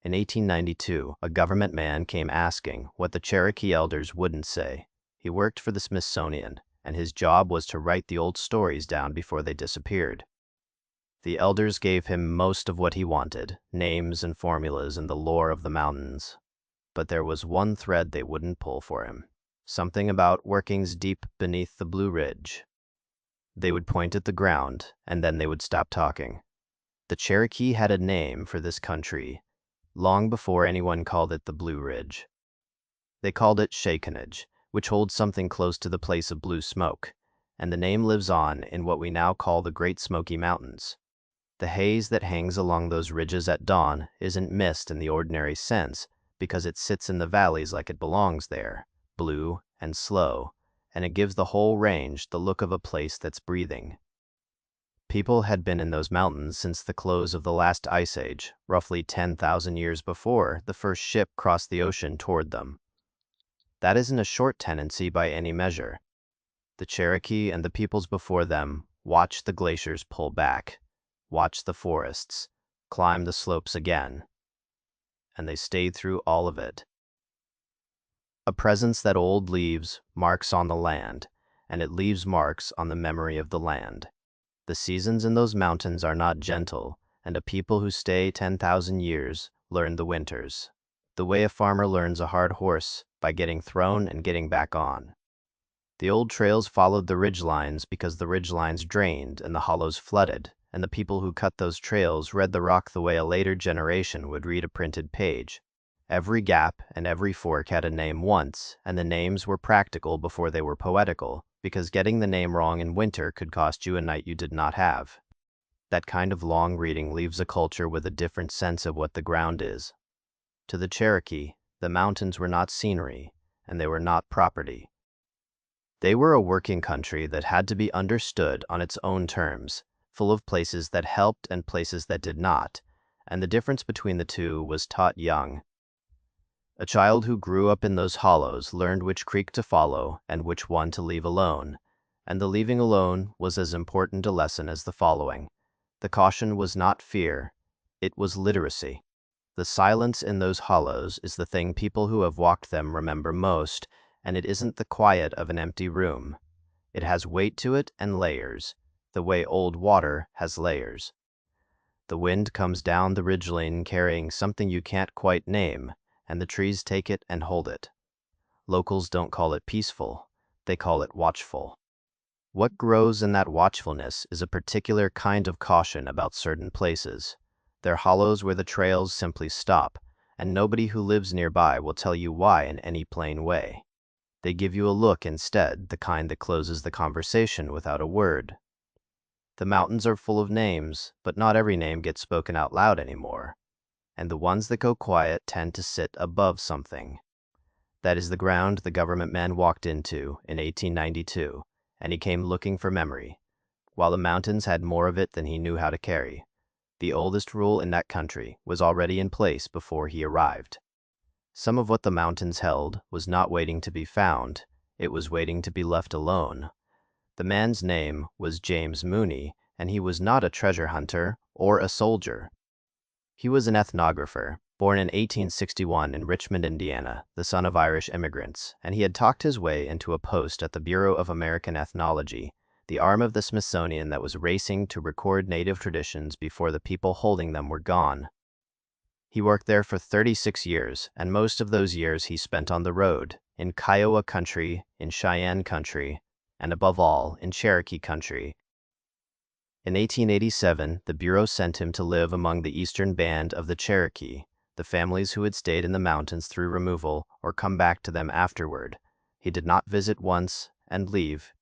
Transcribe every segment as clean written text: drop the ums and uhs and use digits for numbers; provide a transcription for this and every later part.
In 1892, a government man came asking what the Cherokee elders wouldn't say. He worked for the Smithsonian, and his job was to write the old stories down before they disappeared. The elders gave him most of what he wanted, names and formulas and the lore of the mountains. But there was one thread they wouldn't pull for him. Something about workings deep beneath the Blue Ridge. They would point at the ground, and then they would stop talking. The Cherokee had a name for this country long before anyone called it the Blue Ridge. They called it Shakenage, which holds something close to the place of blue smoke, and the name lives on in what we now call the Great Smoky Mountains. The haze that hangs along those ridges at dawn isn't mist in the ordinary sense, because it sits in the valleys like it belongs there, blue and slow, and it gives the whole range the look of a place that's breathing. People had been in those mountains since the close of the last ice age, roughly 10,000 years before the first ship crossed the ocean toward them. That isn't a short tendency by any measure. The Cherokee and the peoples before them watched the glaciers pull back, watched the forests climb the slopes again, and they stayed through all of it. A presence that old leaves marks on the land, and it leaves marks on the memory of the land. The seasons in those mountains are not gentle, and a people who stay 10,000 years learn the winters, the way a farmer learns a hard horse by getting thrown and getting back on. The old trails followed the ridgelines because the ridgelines drained and the hollows flooded, and the people who cut those trails read the rock the way a later generation would read a printed page. Every gap and every fork had a name once, and the names were practical before they were poetical, because getting the name wrong in winter could cost you a night you did not have. That kind of long reading leaves a culture with a different sense of what the ground is. To the Cherokee, the mountains were not scenery, and they were not property. They were a working country that had to be understood on its own terms, full of places that helped and places that did not, and the difference between the two was taught young. A child who grew up in those hollows learned which creek to follow and which one to leave alone, and the leaving alone was as important a lesson as the following. The caution was not fear, it was literacy. The silence in those hollows is the thing people who have walked them remember most, and it isn't the quiet of an empty room. It has weight to it and layers, the way old water has layers. The wind comes down the ridgeline carrying something you can't quite name, and the trees take it and hold it. Locals don't call it peaceful, they call it watchful. What grows in that watchfulness is a particular kind of caution about certain places. They're hollows where the trails simply stop, and nobody who lives nearby will tell you why in any plain way. They give you a look instead, the kind that closes the conversation without a word. The mountains are full of names, but not every name gets spoken out loud anymore, and the ones that go quiet tend to sit above something. That is the ground the government man walked into in 1892, and he came looking for memory, while the mountains had more of it than he knew how to carry. The oldest rule in that country was already in place before he arrived. Some of what the mountains held was not waiting to be found, it was waiting to be left alone. The man's name was James Mooney, and he was not a treasure hunter or a soldier. He was an ethnographer, born in 1861 in Richmond, Indiana, the son of Irish immigrants, and he had talked his way into a post at the Bureau of American Ethnology, the arm of the Smithsonian that was racing to record native traditions before the people holding them were gone. He worked there for 36 years, and most of those years he spent on the road, in Kiowa country, in Cheyenne country, and above all, in Cherokee country. In 1887, the Bureau sent him to live among the eastern band of the Cherokee, the families who had stayed in the mountains through removal or come back to them afterward. He did not visit once and leave.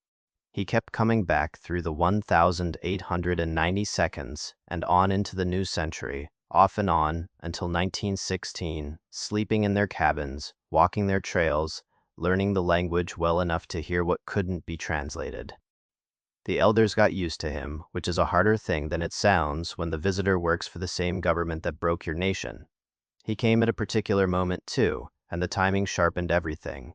He kept coming back through the 1,890 seconds and on into the new century, off and on until 1916, sleeping in their cabins, walking their trails, learning the language well enough to hear what couldn't be translated. The elders got used to him, which is a harder thing than it sounds when the visitor works for the same government that broke your nation. He came at a particular moment too, and the timing sharpened everything.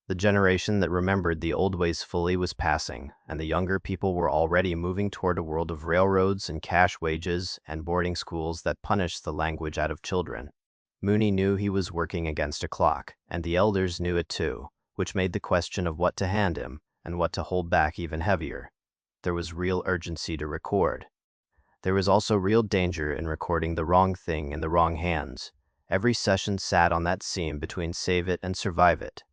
The generation that remembered the old ways fully was passing, and the younger people were already moving toward a world of railroads and cash wages and boarding schools that punished the language out of children. Mooney knew he was working against a clock, and the elders knew it too, which made the question of what to hand him and what to hold back even heavier. There was real urgency to record. There was also real danger in recording the wrong thing in the wrong hands. Every session sat on that seam between save it and survive it.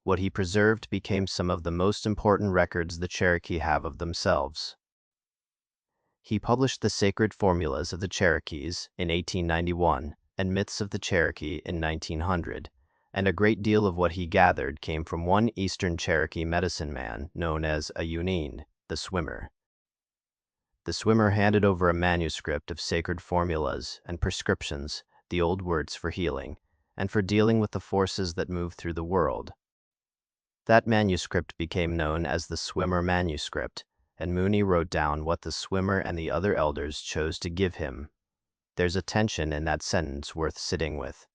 What he preserved became some of the most important records the Cherokee have of themselves. He published the Sacred Formulas of the Cherokees in 1891 and Myths of the Cherokee in 1900, and a great deal of what he gathered came from one Eastern Cherokee medicine man known as a Uneen, the swimmer. The swimmer handed over a manuscript of sacred formulas and prescriptions, the old words for healing, and for dealing with the forces that move through the world. That manuscript became known as the Swimmer Manuscript, and Mooney wrote down what the swimmer and the other elders chose to give him. There's a tension in that sentence worth sitting with.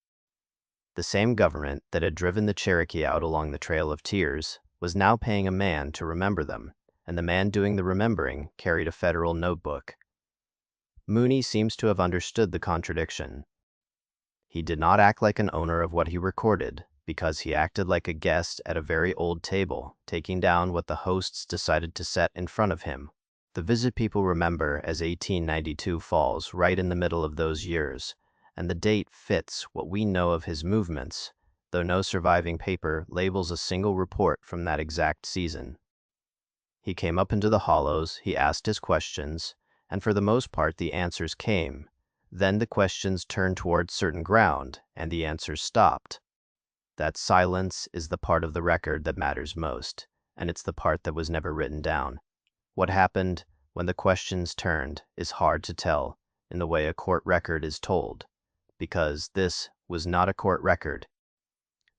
The same government that had driven the Cherokee out along the Trail of Tears was now paying a man to remember them, and the man doing the remembering carried a federal notebook. Mooney seems to have understood the contradiction. He did not act like an owner of what he recorded, because he acted like a guest at a very old table, taking down what the hosts decided to set in front of him. The visit people remember as 1892 falls right in the middle of those years, and the date fits what we know of his movements, though no surviving paper labels a single report from that exact season. He came up into the hollows, he asked his questions, and for the most part the answers came. Then the questions turned toward certain ground, and the answers stopped. That silence is the part of the record that matters most, and it's the part that was never written down. What happened when the questions turned is hard to tell in the way a court record is told, because this was not a court record.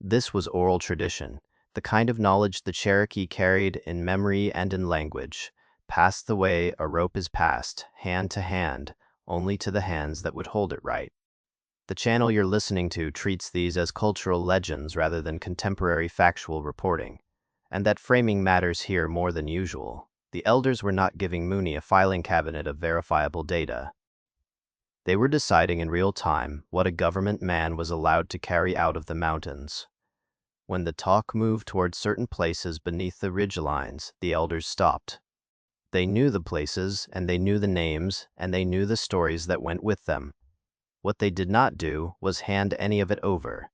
This was oral tradition, the kind of knowledge the Cherokee carried in memory and in language, passed the way a rope is passed, hand to hand, only to the hands that would hold it right. The channel you're listening to treats these as cultural legends rather than contemporary factual reporting, and that framing matters here more than usual. The elders were not giving Mooney a filing cabinet of verifiable data. They were deciding in real time what a government man was allowed to carry out of the mountains. When the talk moved toward certain places beneath the ridgelines, the elders stopped. They knew the places, and they knew the names, and they knew the stories that went with them. What they did not do was hand any of it over.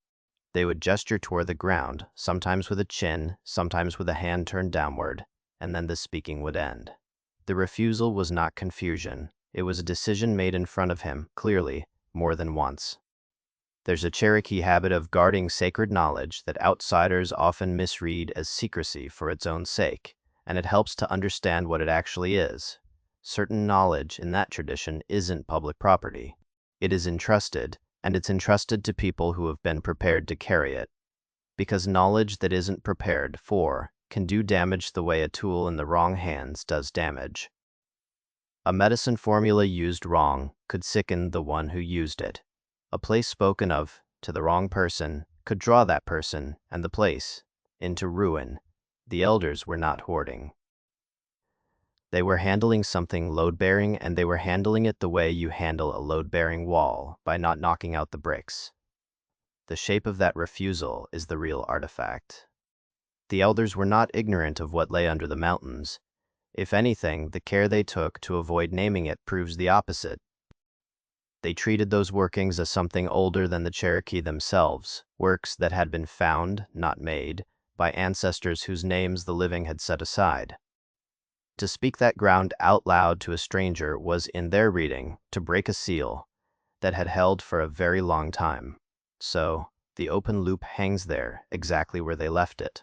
They would gesture toward the ground, sometimes with a chin, sometimes with a hand turned downward, and then the speaking would end. The refusal was not confusion. It was a decision made in front of him, clearly, more than once. There's a Cherokee habit of guarding sacred knowledge that outsiders often misread as secrecy for its own sake, and it helps to understand what it actually is. Certain knowledge in that tradition isn't public property. It is entrusted, and it's entrusted to people who have been prepared to carry it. Because knowledge that isn't prepared for can do damage the way a tool in the wrong hands does damage. A medicine formula used wrong could sicken the one who used it. A place spoken of to the wrong person could draw that person and the place into ruin. The elders were not hoarding. They were handling something load-bearing, and they were handling it the way you handle a load-bearing wall, by not knocking out the bricks. The shape of that refusal is the real artifact. The elders were not ignorant of what lay under the mountains. If anything, the care they took to avoid naming it proves the opposite. They treated those workings as something older than the Cherokee themselves, works that had been found, not made, by ancestors whose names the living had set aside. To speak that ground out loud to a stranger was, in their reading, to break a seal that had held for a very long time. So, the open loop hangs there, exactly where they left it.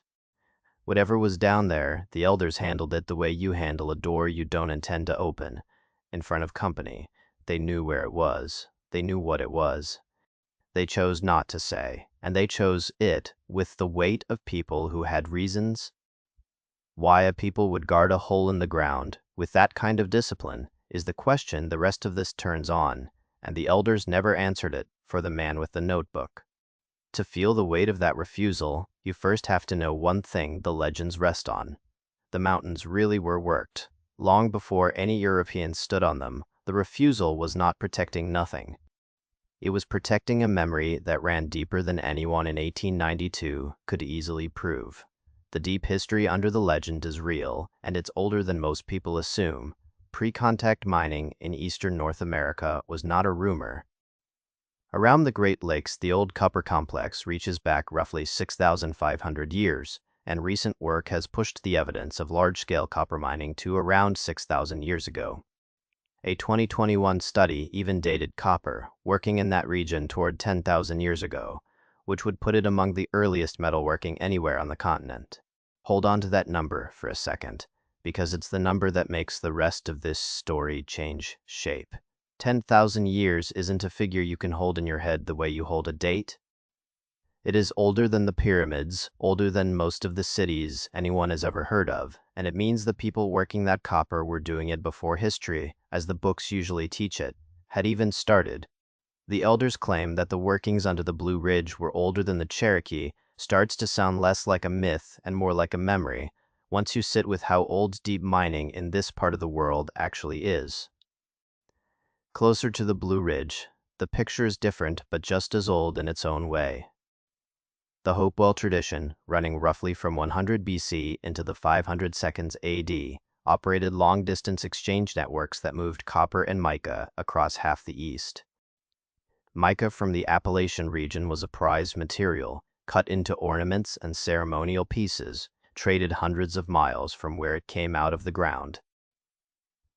Whatever was down there, the elders handled it the way you handle a door you don't intend to open. In front of company, they knew where it was. They knew what it was. They chose not to say, and they chose it with the weight of people who had reasons. Why a people would guard a hole in the ground with that kind of discipline is the question the rest of this turns on, and the elders never answered it for the man with the notebook. To feel the weight of that refusal, You first have to know one thing the legends rest on. The mountains really were worked. Long before any Europeans stood on them, the refusal was not protecting nothing. It was protecting a memory that ran deeper than anyone in 1892 could easily prove. The deep history under the legend is real, and it's older than most people assume. Pre-contact mining in eastern North America was not a rumor. Around the Great Lakes, the old copper complex reaches back roughly 6,500 years, and recent work has pushed the evidence of large-scale copper mining to around 6,000 years ago. A 2021 study even dated copper, working in that region toward 10,000 years ago, which would put it among the earliest metalworking anywhere on the continent. Hold on to that number for a second, because it's the number that makes the rest of this story change shape. 10,000 years isn't a figure you can hold in your head the way you hold a date. It is older than the pyramids, older than most of the cities anyone has ever heard of, and it means the people working that copper were doing it before history, as the books usually teach it, had even started. The elders claim that the workings under the Blue Ridge were older than the Cherokee starts to sound less like a myth and more like a memory, once you sit with how old deep mining in this part of the world actually is. Closer to the Blue Ridge, the picture is different but just as old in its own way. The Hopewell tradition, running roughly from 100 BC into the 500 seconds AD, operated long-distance exchange networks that moved copper and mica across half the East. Mica from the Appalachian region was a prized material, cut into ornaments and ceremonial pieces, traded hundreds of miles from where it came out of the ground.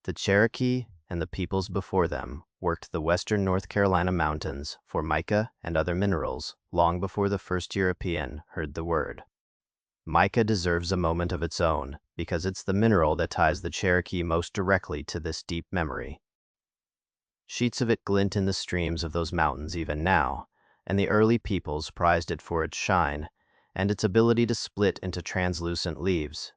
The Cherokee and the peoples before them worked the western North Carolina mountains for mica and other minerals long before the first European heard the word. Mica deserves a moment of its own because it's the mineral that ties the Cherokee most directly to this deep memory. Sheets of it glint in the streams of those mountains even now, and the early peoples prized it for its shine and its ability to split into translucent leaves.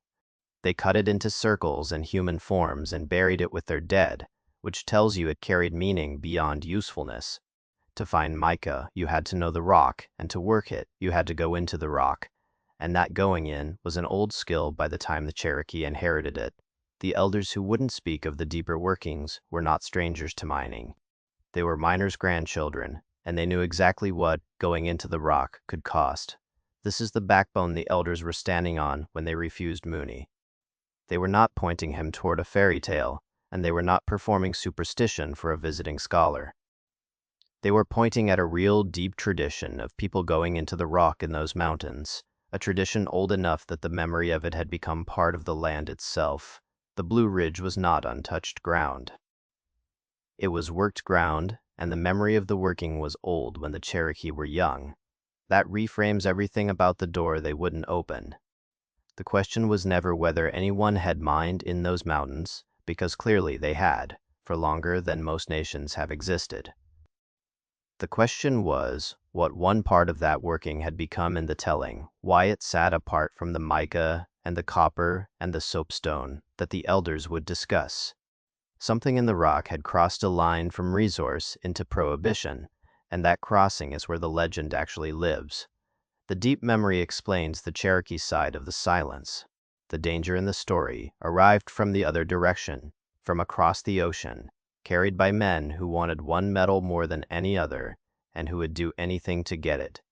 They cut it into circles and human forms and buried it with their dead, which tells you it carried meaning beyond usefulness. To find mica, you had to know the rock, and to work it, you had to go into the rock, and that going in was an old skill by the time the Cherokee inherited it. The elders who wouldn't speak of the deeper workings were not strangers to mining. They were miners' grandchildren, and they knew exactly what going into the rock could cost. This is the backbone the elders were standing on when they refused Mooney. They were not pointing him toward a fairy tale, and they were not performing superstition for a visiting scholar. They were pointing at a real deep tradition of people going into the rock in those mountains, a tradition old enough that the memory of it had become part of the land itself. The Blue Ridge was not untouched ground. It was worked ground, and the memory of the working was old when the Cherokee were young. That reframes everything about the door they wouldn't open. The question was never whether anyone had mined in those mountains, because clearly they had, for longer than most nations have existed. The question was what one part of that working had become in the telling, why it sat apart from the mica and the copper and the soapstone that the elders would discuss. Something in the rock had crossed a line from resource into prohibition, and that crossing is where the legend actually lives. The deep memory explains the Cherokee side of the silence. The danger in the story arrived from the other direction, from across the ocean, carried by men who wanted one metal more than any other, and who would do anything to get it.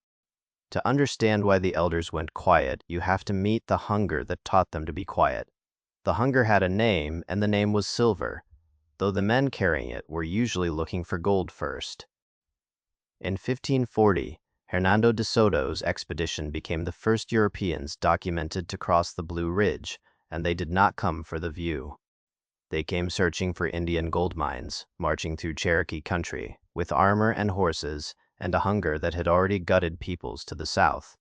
To understand why the elders went quiet, you have to meet the hunger that taught them to be quiet. The hunger had a name, and the name was silver, though the men carrying it were usually looking for gold first. In 1540, Hernando de Soto's expedition became the first Europeans documented to cross the Blue Ridge, and they did not come for the view. They came searching for Indian gold mines, marching through Cherokee country, with armor and horses, and a hunger that had already gutted peoples to the south.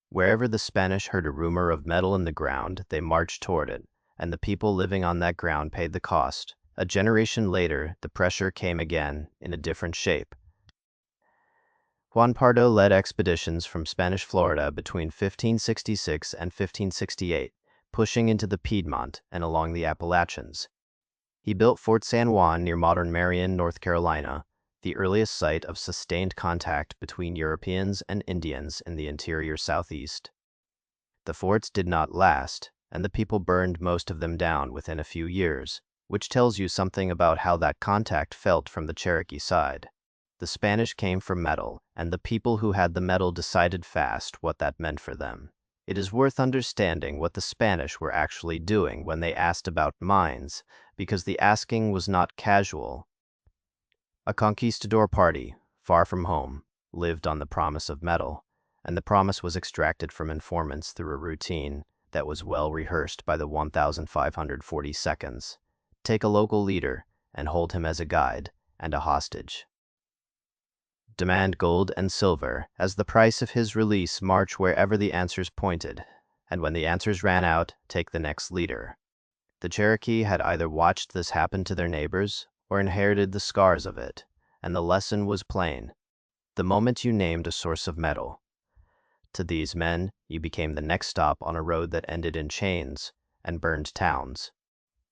Wherever the Spanish heard a rumor of metal in the ground, they marched toward it, and the people living on that ground paid the cost. A generation later, the pressure came again, in a different shape. Juan Pardo led expeditions from Spanish Florida between 1566 and 1568, pushing into the Piedmont and along the Appalachians. He built Fort San Juan near modern Marion, North Carolina, the earliest site of sustained contact between Europeans and Indians in the interior southeast. The forts did not last, and the people burned most of them down within a few years, which tells you something about how that contact felt from the Cherokee side. The Spanish came for metal, and the people who had the metal decided fast what that meant for them. It is worth understanding what the Spanish were actually doing when they asked about mines, because the asking was not casual. A conquistador party, far from home, lived on the promise of metal, and the promise was extracted from informants through a routine that was well rehearsed by the 1,540 seconds. Take a local leader and hold him as a guide and a hostage. Demand gold and silver as the price of his release, march wherever the answers pointed, and when the answers ran out, take the next leader. The Cherokee had either watched this happen to their neighbors or inherited the scars of it, and the lesson was plain. The moment you named a source of metal, to these men, you became the next stop on a road that ended in chains and burned towns.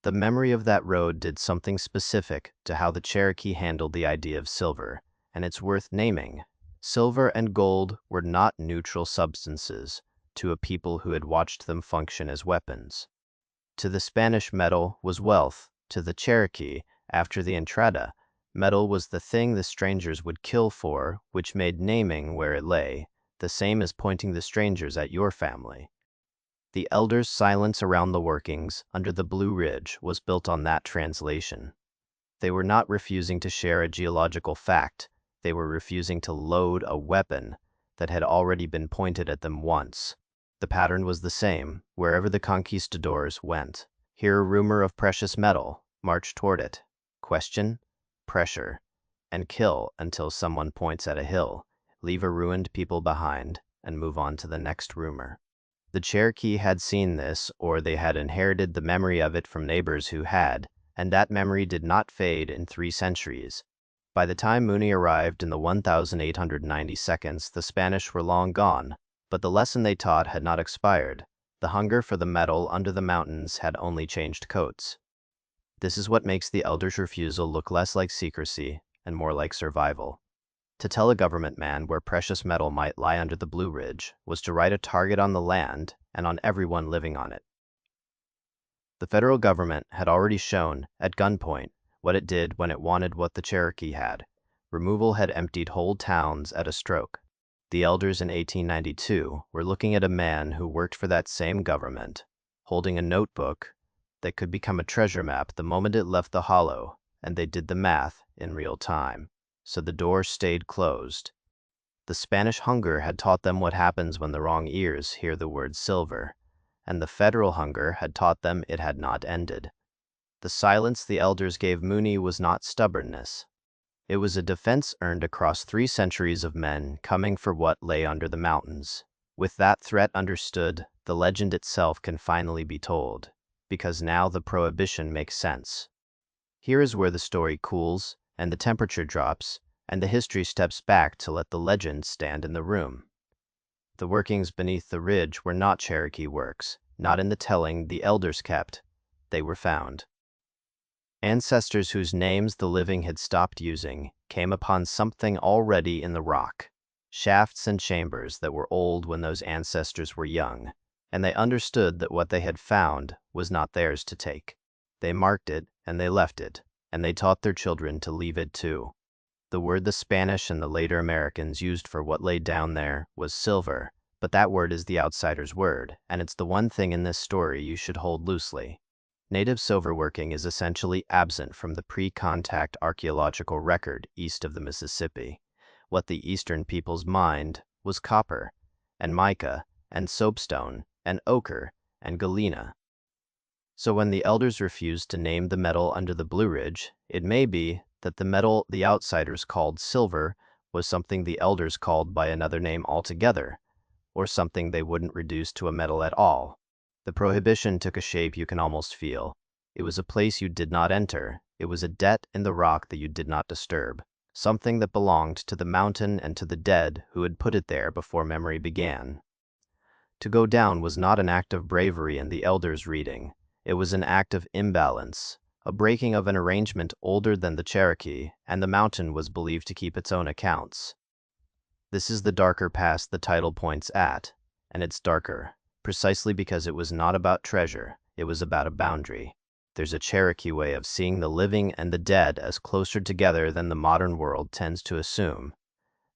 The memory of that road did something specific to how the Cherokee handled the idea of silver, and it's worth naming. Silver and gold were not neutral substances to a people who had watched them function as weapons. To the Spanish, metal was wealth. To the Cherokee, after the entrada, metal was the thing the strangers would kill for, which made naming where it lay the same as pointing the strangers at your family. The elders' silence around the workings under the Blue Ridge was built on that translation. They were not refusing to share a geological fact. They were refusing to load a weapon that had already been pointed at them once. The pattern was the same wherever the conquistadors went. Hear a rumor of precious metal, march toward it, question, pressure, and kill until someone points at a hill, leave a ruined people behind, and move on to the next rumor. The Cherokee had seen this, or they had inherited the memory of it from neighbors who had, and that memory did not fade in 3 centuries. By the time Mooney arrived in the 1,890 seconds, the Spanish were long gone, but the lesson they taught had not expired. The hunger for the metal under the mountains had only changed coats. This is what makes the elders' refusal look less like secrecy and more like survival. To tell a government man where precious metal might lie under the Blue Ridge was to write a target on the land and on everyone living on it. The federal government had already shown, at gunpoint, what it did when it wanted what the Cherokee had. Removal had emptied whole towns at a stroke. The elders in 1892 were looking at a man who worked for that same government, holding a notebook that could become a treasure map the moment it left the hollow, and they did the math in real time. So the door stayed closed. The Spanish hunger had taught them what happens when the wrong ears hear the word silver, and the federal hunger had taught them it had not ended. The silence the elders gave Mooney was not stubbornness. It was a defense earned across 3 centuries of men coming for what lay under the mountains. With that threat understood, the legend itself can finally be told, because now the prohibition makes sense. Here is where the story cools, and the temperature drops, and the history steps back to let the legend stand in the room. The workings beneath the ridge were not Cherokee works, not in the telling the elders kept. They were found. Ancestors whose names the living had stopped using came upon something already in the rock, shafts and chambers that were old when those ancestors were young, and they understood that what they had found was not theirs to take. They marked it, and they left it, and they taught their children to leave it too. The word the Spanish and the later Americans used for what lay down there was silver, but that word is the outsider's word, and it's the one thing in this story you should hold loosely. Native silverworking is essentially absent from the pre-contact archaeological record east of the Mississippi. What the Eastern peoples mined was copper, and mica, and soapstone, and ochre, and galena. So when the elders refused to name the metal under the Blue Ridge, it may be that the metal the outsiders called silver was something the elders called by another name altogether, or something they wouldn't reduce to a metal at all. The prohibition took a shape you can almost feel. It was a place you did not enter. It was a debt in the rock that you did not disturb, something that belonged to the mountain and to the dead who had put it there before memory began. To go down was not an act of bravery in the elders' reading. It was an act of imbalance, a breaking of an arrangement older than the Cherokee, and the mountain was believed to keep its own accounts. This is the darker past the title points at, and it's darker precisely because it was not about treasure, it was about a boundary. There's a Cherokee way of seeing the living and the dead as closer together than the modern world tends to assume.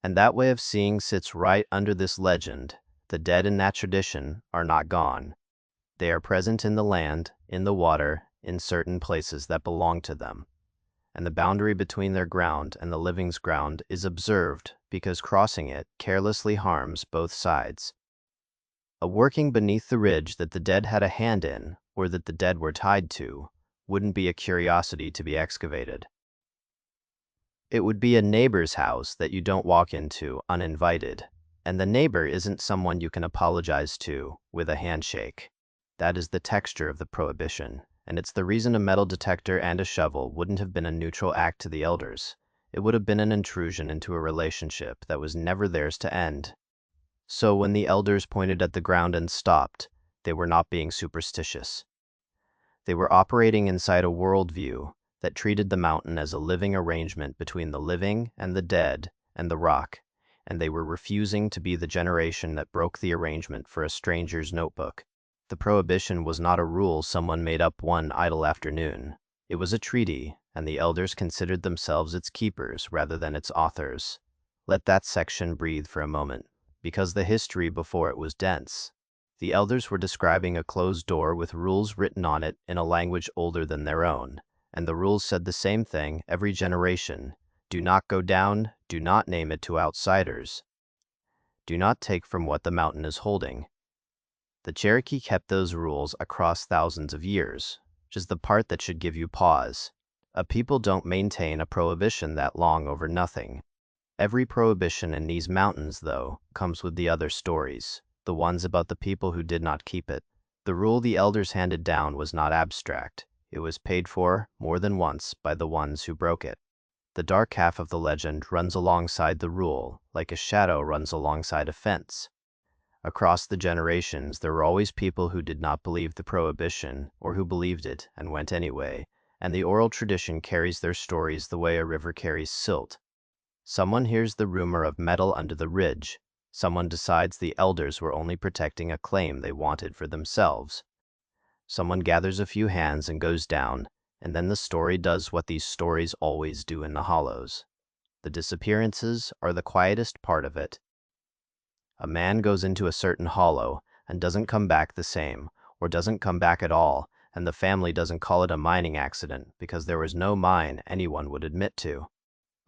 And that way of seeing sits right under this legend. The dead in that tradition are not gone. They are present in the land, in the water, in certain places that belong to them. And the boundary between their ground and the living's ground is observed because crossing it carelessly harms both sides. A working beneath the ridge that the dead had a hand in, or that the dead were tied to, wouldn't be a curiosity to be excavated. It would be a neighbor's house that you don't walk into uninvited, and the neighbor isn't someone you can apologize to with a handshake. That is the texture of the prohibition, and it's the reason a metal detector and a shovel wouldn't have been a neutral act to the elders. It would have been an intrusion into a relationship that was never theirs to end. So when the elders pointed at the ground and stopped, they were not being superstitious. They were operating inside a worldview that treated the mountain as a living arrangement between the living and the dead and the rock, and they were refusing to be the generation that broke the arrangement for a stranger's notebook. The prohibition was not a rule someone made up one idle afternoon. It was a treaty, and the elders considered themselves its keepers rather than its authors. Let that section breathe for a moment, because the history before it was dense. The elders were describing a closed door with rules written on it in a language older than their own, and the rules said the same thing every generation. Do not go down, do not name it to outsiders. Do not take from what the mountain is holding. The Cherokee kept those rules across thousands of years, which is the part that should give you pause. A people don't maintain a prohibition that long over nothing. Every prohibition in these mountains, though, comes with the other stories, the ones about the people who did not keep it. The rule the elders handed down was not abstract. It was paid for, more than once, by the ones who broke it. The dark half of the legend runs alongside the rule, like a shadow runs alongside a fence. Across the generations, there were always people who did not believe the prohibition, or who believed it and went anyway, and the oral tradition carries their stories the way a river carries silt. Someone hears the rumor of metal under the ridge. Someone decides the elders were only protecting a claim they wanted for themselves. Someone gathers a few hands and goes down, and then the story does what these stories always do in the hollows. The disappearances are the quietest part of it. A man goes into a certain hollow and doesn't come back the same, or doesn't come back at all, and the family doesn't call it a mining accident because there was no mine anyone would admit to.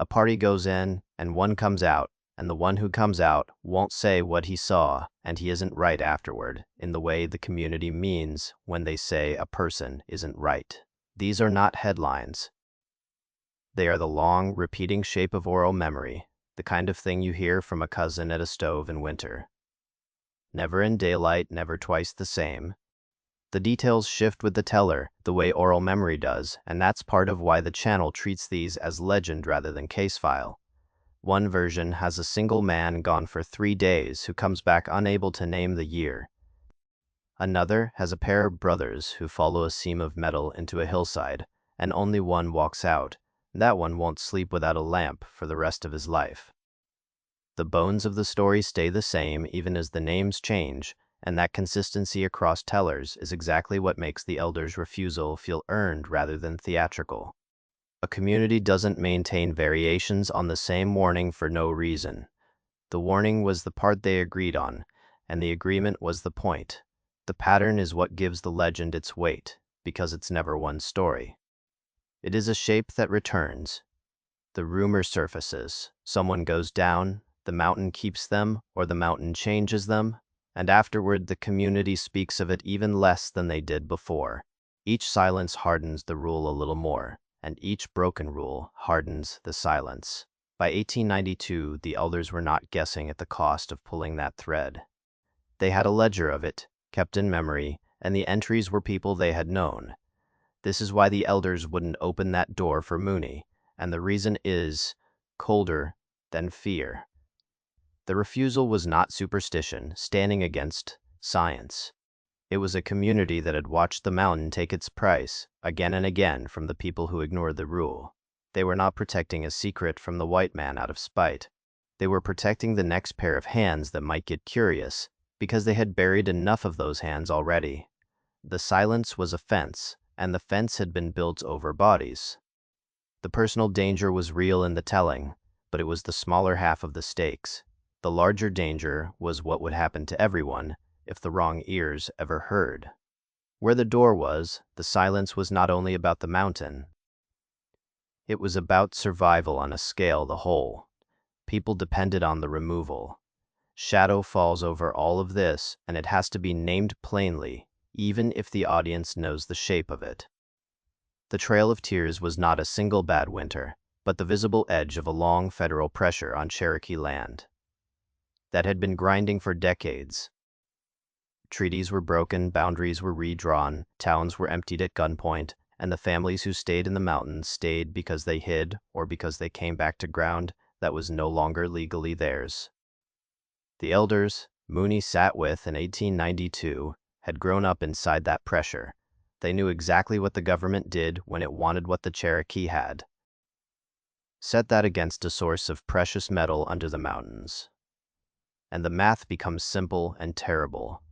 A party goes in, and one comes out, and the one who comes out won't say what he saw, and he isn't right afterward, in the way the community means when they say a person isn't right. These are not headlines. They are the long, repeating shape of oral memory, the kind of thing you hear from a cousin at a stove in winter. Never in daylight, never twice the same. The details shift with the teller, the way oral memory does, and that's part of why the channel treats these as legend rather than case file. One version has a single man gone for 3 days who comes back unable to name the year. Another has a pair of brothers who follow a seam of metal into a hillside, and only one walks out. That one won't sleep without a lamp for the rest of his life. The bones of the story stay the same even as the names change, and that consistency across tellers is exactly what makes the elders' refusal feel earned rather than theatrical. A community doesn't maintain variations on the same warning for no reason. The warning was the part they agreed on, and the agreement was the point. The pattern is what gives the legend its weight, because it's never one story. It is a shape that returns. The rumor surfaces, someone goes down, the mountain keeps them, or the mountain changes them, and afterward the community speaks of it even less than they did before. Each silence hardens the rule a little more, and each broken rule hardens the silence. By 1892, the elders were not guessing at the cost of pulling that thread. They had a ledger of it, kept in memory, and the entries were people they had known. This is why the elders wouldn't open that door for Mooney, and the reason is colder than fear. The refusal was not superstition standing against science. It was a community that had watched the mountain take its price again and again from the people who ignored the rule. They were not protecting a secret from the white man out of spite. They were protecting the next pair of hands that might get curious, because they had buried enough of those hands already. The silence was a fence, and the fence had been built over bodies. The personal danger was real in the telling, but it was the smaller half of the stakes. The larger danger was what would happen to everyone if the wrong ears ever heard. Where the door was, the silence was not only about the mountain. It was about survival on a scale the whole. People depended on the removal. Shadow falls over all of this, and it has to be named plainly, even if the audience knows the shape of it. The Trail of Tears was not a single bad winter, but the visible edge of a long federal pressure on Cherokee land that had been grinding for decades. Treaties were broken, boundaries were redrawn, towns were emptied at gunpoint, and the families who stayed in the mountains stayed because they hid or because they came back to ground that was no longer legally theirs. The elders Mooney sat with in 1892 had grown up inside that pressure. They knew exactly what the government did when it wanted what the Cherokee had. Set that against a source of precious metal under the mountains, and the math becomes simple and terrible.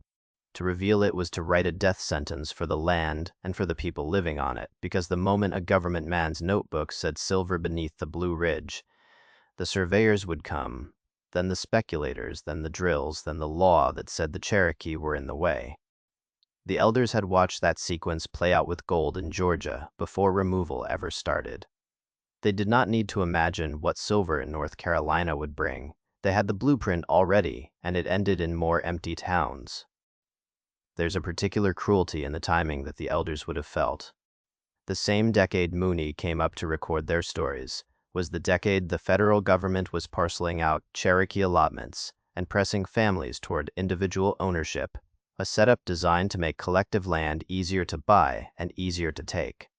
To reveal it was to write a death sentence for the land and for the people living on it, because the moment a government man's notebook said silver beneath the Blue Ridge, the surveyors would come, then the speculators, then the drills, then the law that said the Cherokee were in the way. The elders had watched that sequence play out with gold in Georgia before removal ever started. They did not need to imagine what silver in North Carolina would bring. They had the blueprint already, and it ended in more empty towns. There's a particular cruelty in the timing that the elders would have felt. The same decade Mooney came up to record their stories was the decade the federal government was parceling out Cherokee allotments and pressing families toward individual ownership, a setup designed to make collective land easier to buy and easier to take.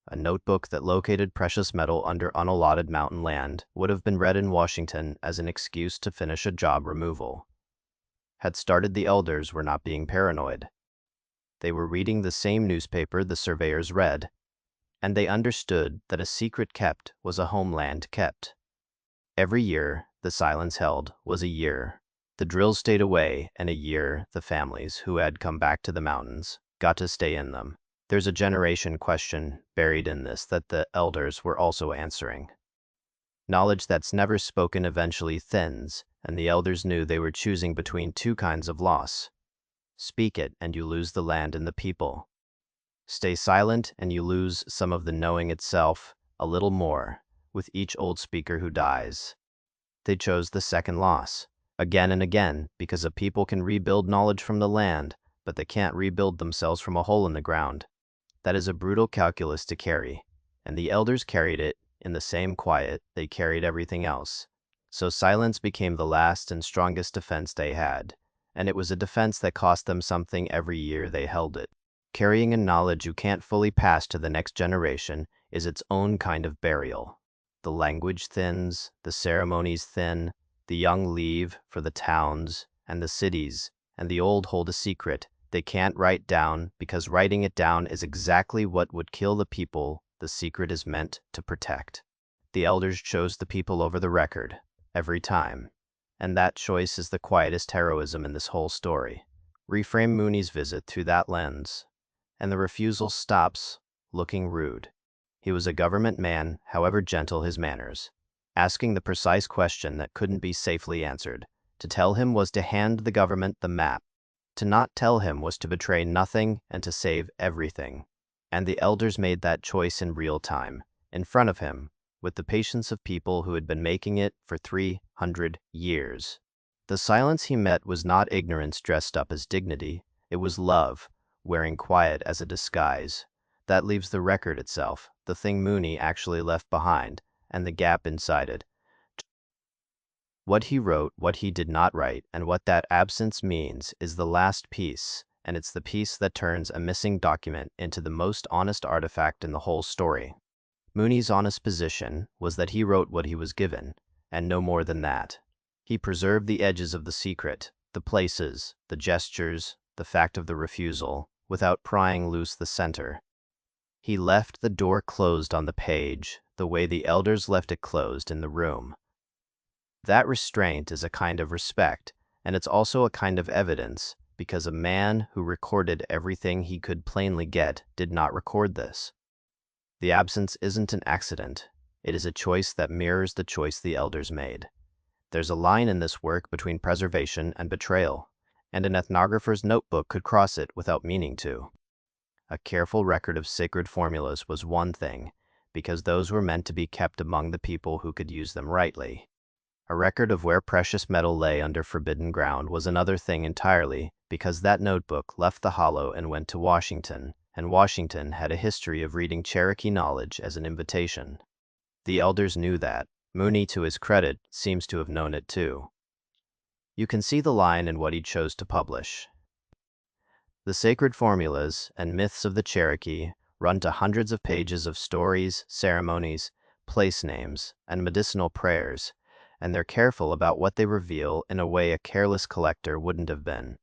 A notebook that located precious metal under unallotted mountain land would have been read in Washington as an excuse to finish a job removal. Had started the elders were not being paranoid. They were reading the same newspaper the surveyors read, and they understood that a secret kept was a homeland kept. Every year the silence held was a year. The drills stayed away, and a year the families who had come back to the mountains got to stay in them. There's a generation question buried in this that the elders were also answering. Knowledge that's never spoken eventually thins, and the elders knew they were choosing between two kinds of loss. Speak it, and you lose the land and the people. Stay silent, and you lose some of the knowing itself, a little more, with each old speaker who dies. They chose the second loss, again and again, because a people can rebuild knowledge from the land, but they can't rebuild themselves from a hole in the ground. That is a brutal calculus to carry, and the elders carried it in the same quiet they carried everything else. So silence became the last and strongest defense they had, and it was a defense that cost them something every year they held it. Carrying a knowledge you can't fully pass to the next generation is its own kind of burial. The language thins, the ceremonies thin, the young leave for the towns and the cities, and the old hold a secret they can't write down because writing it down is exactly what would kill the people the secret is meant to protect. The elders chose the people over the record, every time, and that choice is the quietest heroism in this whole story. Reframe Mooney's visit through that lens, and the refusal stops looking rude. He was a government man, however gentle his manners, asking the precise question that couldn't be safely answered. To tell him was to hand the government the map. To not tell him was to betray nothing and to save everything. And the elders made that choice in real time, in front of him, with the patience of people who had been making it for 300 years. The silence he met was not ignorance dressed up as dignity. It was love, wearing quiet as a disguise. That leaves the record itself, the thing Mooney actually left behind, and the gap inside it. What he wrote, what he did not write, and what that absence means is the last piece, and it's the piece that turns a missing document into the most honest artifact in the whole story. Mooney's honest position was that he wrote what he was given, and no more than that. He preserved the edges of the secret, the places, the gestures, the fact of the refusal, without prying loose the center. He left the door closed on the page, the way the elders left it closed in the room. That restraint is a kind of respect, And it's also a kind of evidence, because a man who recorded everything he could plainly get did not record this. The absence isn't an accident. It is a choice that mirrors the choice the elders made. There's a line in this work between preservation and betrayal, and an ethnographer's notebook could cross it without meaning to. A careful record of sacred formulas was one thing, because those were meant to be kept among the people who could use them rightly. A record of where precious metal lay under forbidden ground was another thing entirely, because that notebook left the hollow and went to Washington, and Washington had a history of reading Cherokee knowledge as an invitation. The elders knew that. Mooney, to his credit, seems to have known it too. You can see the line in what he chose to publish. The sacred formulas and myths of the Cherokee run to hundreds of pages of stories, ceremonies, place names, and medicinal prayers, and they're careful about what they reveal in a way a careless collector wouldn't have been.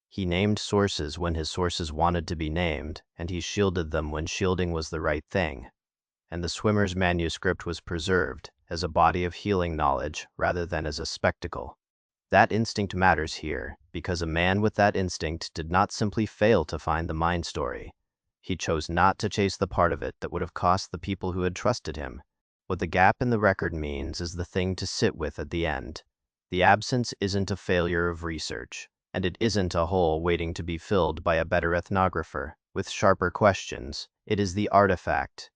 He named sources when his sources wanted to be named, and he shielded them when shielding was the right thing. And the swimmer's manuscript was preserved as a body of healing knowledge rather than as a spectacle. That instinct matters here, because a man with that instinct did not simply fail to find the mind story. He chose not to chase the part of it that would have cost the people who had trusted him. What the gap in the record means is the thing to sit with at the end. The absence isn't a failure of research, and it isn't a hole waiting to be filled by a better ethnographer with sharper questions. It is the artifact.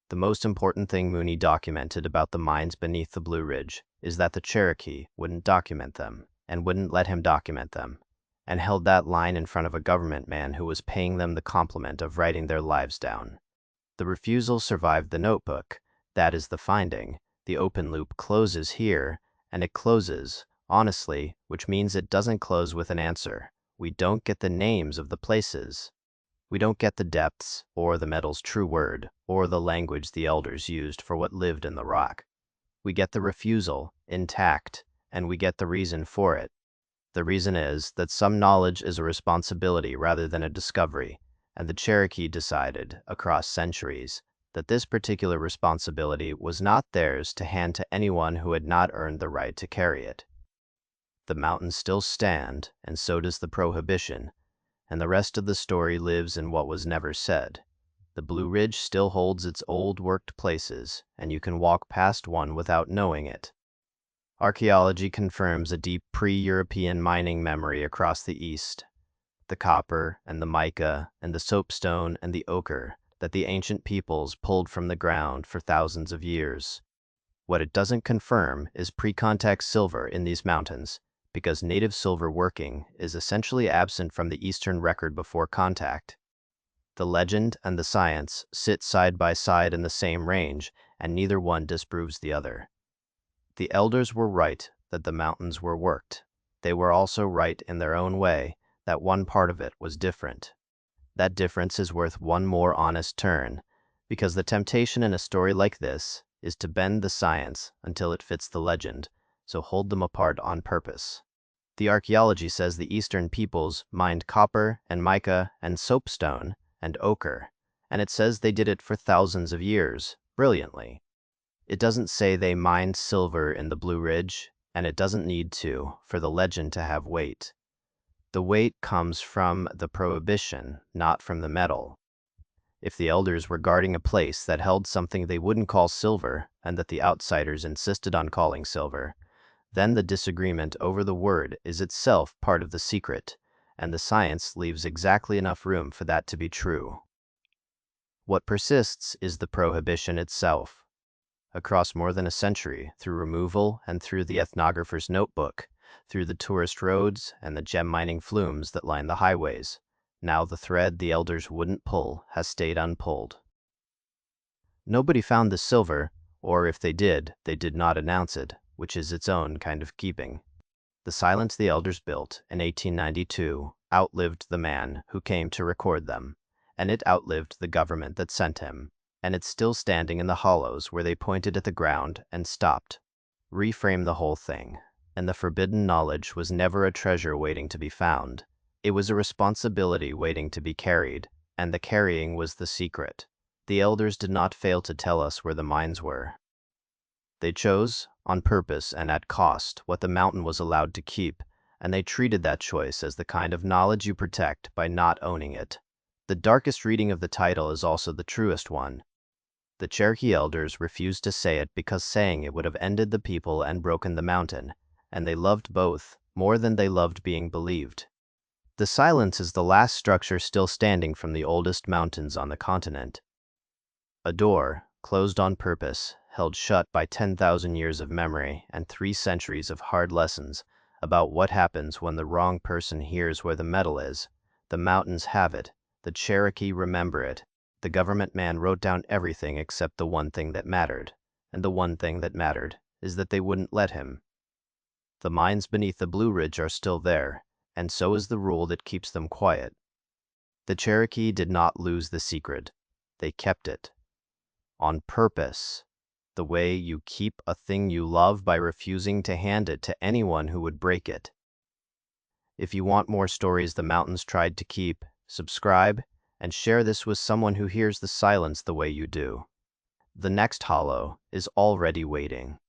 The most important thing Mooney documented about the mines beneath the Blue Ridge is that the Cherokee wouldn't document them, and wouldn't let him document them, and held that line in front of a government man who was paying them the compliment of writing their lives down. The refusal survived the notebook. That is the finding. The open loop closes here, and it closes, honestly, which means it doesn't close with an answer. We don't get the names of the places. We don't get the depths, or the metal's true word, or the language the elders used for what lived in the rock. We get the refusal, intact, and we get the reason for it. The reason is that some knowledge is a responsibility rather than a discovery, and the Cherokee decided, across centuries, that this particular responsibility was not theirs to hand to anyone who had not earned the right to carry it. The mountains still stand, and so does the prohibition, and the rest of the story lives in what was never said. The Blue Ridge still holds its old worked places, and you can walk past one without knowing it. Archaeology confirms a deep pre-European mining memory across the east. The copper and the mica and the soapstone and the ochre that the ancient peoples pulled from the ground for thousands of years. What it doesn't confirm is pre-contact silver in these mountains, because native silver working is essentially absent from the Eastern record before contact. The legend and the science sit side by side in the same range, and neither one disproves the other. The elders were right that the mountains were worked. They were also right in their own way that one part of it was different. That difference is worth one more honest turn, because the temptation in a story like this is to bend the science until it fits the legend, so hold them apart on purpose. The archaeology says the Eastern peoples mined copper and mica and soapstone and ochre, and it says they did it for thousands of years, brilliantly. It doesn't say they mined silver in the Blue Ridge, and it doesn't need to, for the legend to have weight. The weight comes from the prohibition, not from the metal. If the elders were guarding a place that held something they wouldn't call silver, and that the outsiders insisted on calling silver, then the disagreement over the word is itself part of the secret, and the science leaves exactly enough room for that to be true. What persists is the prohibition itself. Across more than a century, through removal and through the ethnographer's notebook, through the tourist roads and the gem mining flumes that line the highways, now the thread the elders wouldn't pull has stayed unpulled. Nobody found the silver, or if they did not announce it, which is its own kind of keeping. The silence the elders built in 1892 outlived the man who came to record them, and it outlived the government that sent him, and it's still standing in the hollows where they pointed at the ground and stopped. Reframe the whole thing, and the forbidden knowledge was never a treasure waiting to be found. It was a responsibility waiting to be carried, and the carrying was the secret. The elders did not fail to tell us where the mines were. They chose, on purpose and at cost, what the mountain was allowed to keep, and they treated that choice as the kind of knowledge you protect by not owning it. The darkest reading of the title is also the truest one. The Cherokee elders refused to say it because saying it would have ended the people and broken the mountain, and they loved both more than they loved being believed. The silence is the last structure still standing from the oldest mountains on the continent. A door, closed on purpose, held shut by 10,000 years of memory and 3 centuries of hard lessons about what happens when the wrong person hears where the metal is. The mountains have it, the Cherokee remember it. The government man wrote down everything except the one thing that mattered, and the one thing that mattered is that they wouldn't let him. The mines beneath the Blue Ridge are still there, and so is the rule that keeps them quiet. The Cherokee did not lose the secret. They kept it. On purpose. The way you keep a thing you love by refusing to hand it to anyone who would break it. If you want more stories the mountains tried to keep, subscribe and share this with someone who hears the silence the way you do. The next hollow is already waiting.